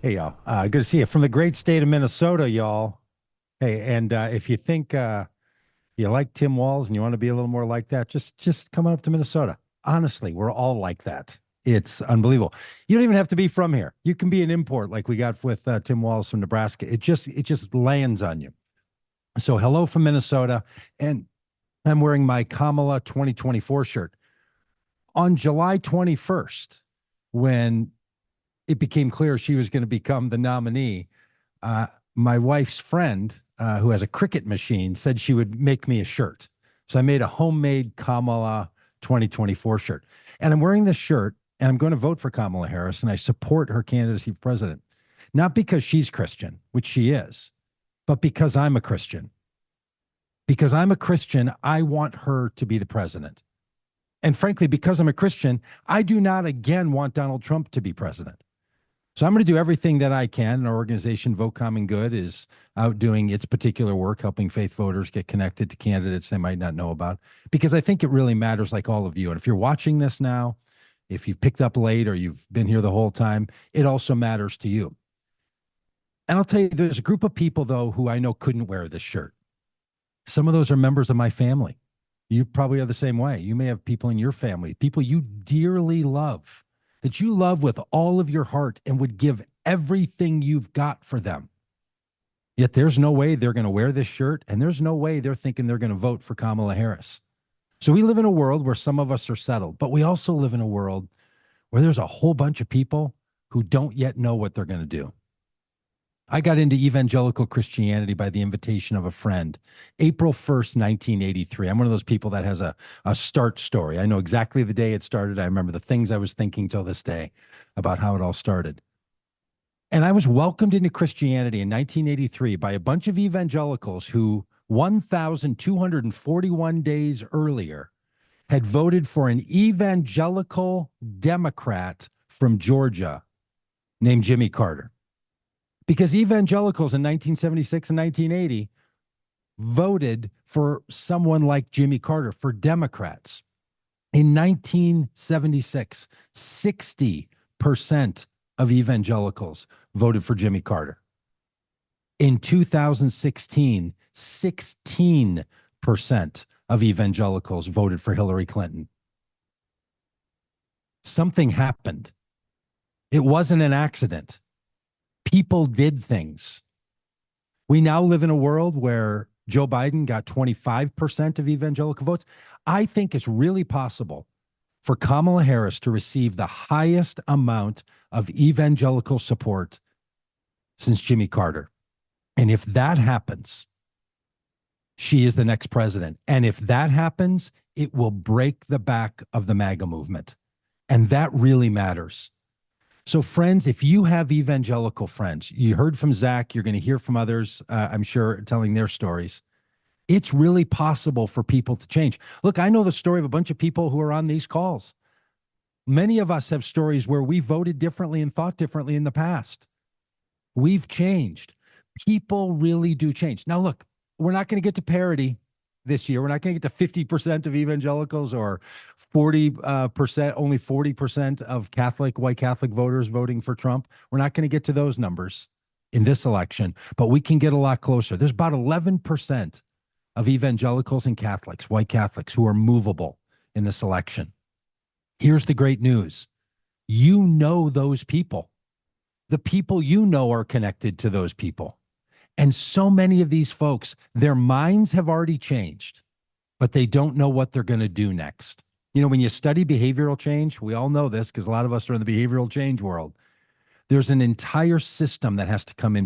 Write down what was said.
Hey, y'all. Good to see you from the great state of Minnesota, y'all. Hey, and if you think you like Tim Walz and you want to be a little more like that, just come up to Minnesota. Honestly, we're all like that. It's unbelievable. You don't even have to be from here. You can be an import like we got with Tim Walz from Nebraska. It just lands on you. So hello from Minnesota, and I'm wearing my Kamala 2024 shirt. On July 21st, when it became clear she was going to become the nominee, uh, my wife's friend, who has a cricket machine, said she would make me a shirt. So I made a homemade Kamala 2024 shirt. And I'm wearing this shirt, and I'm going to vote for Kamala Harris, and I support her candidacy for president. Not because she's Christian, which she is, but because I'm a Christian. Because I'm a Christian, I want her to be the president. And frankly, because I'm a Christian, I do not again want Donald Trump to be president. So I'm going to do everything that I can. Our organization, Vote Common Good, is out doing its particular work, helping faith voters get connected to candidates they might not know about, because I think it really matters, like all of you. And if you're watching this now, if you've picked up late or you've been here the whole time, it also matters to you. And I'll tell you, there's a group of people, though, who I know couldn't wear this shirt. Some of those are members of my family. You probably are the same way. You may have people in your family, people you dearly love, that you love with all of your heart and would give everything you've got for them. Yet there's no way they're going to wear this shirt, and there's no way they're thinking they're going to vote for Kamala Harris. So we live in a world where some of us are settled, but we also live in a world where there's a whole bunch of people who don't yet know what they're going to do. I got into evangelical Christianity by the invitation of a friend, April 1st, 1983. I'm one of those people that has a start story. I know exactly the day it started. I remember the things I was thinking till this day about how it all started. And I was welcomed into Christianity in 1983 by a bunch of evangelicals who 1,241 days earlier had voted for an evangelical Democrat from Georgia named Jimmy Carter. Because evangelicals in 1976 and 1980 voted for someone like Jimmy Carter, for Democrats. In 1976, 60% of evangelicals voted for Jimmy Carter. In 2016, 16% of evangelicals voted for Hillary Clinton. Something happened. It wasn't an accident. People did things. We now live in a world where Joe Biden got 25% of evangelical votes. I think it's really possible for Kamala Harris to receive the highest amount of evangelical support since Jimmy Carter. And if that happens, she is the next president. And if that happens, it will break the back of the MAGA movement. And that really matters. So friends, if you have evangelical friends, you heard from Zach, you're going to hear from others, I'm sure, telling their stories. It's really possible for people to change. Look, I know the story of a bunch of people who are on these calls. Many of us have stories where we voted differently and thought differently in the past. We've changed. People really do change. Now, look, we're not going to get to parity this year. We're not going to get to 50% of evangelicals or 40%, only 40% of white Catholic voters voting for Trump. We're not going to get to those numbers in this election, but we can get a lot closer. There's about 11% of evangelicals and Catholics, white Catholics, who are movable in this election. Here's the great news. You know those people. The people you know are connected to those people. And so many of these folks, their minds have already changed, but they don't know what they're going to do next. You know, when you study behavioral change, we all know this because a lot of us are in the behavioral change world. There's an entire system that has to come in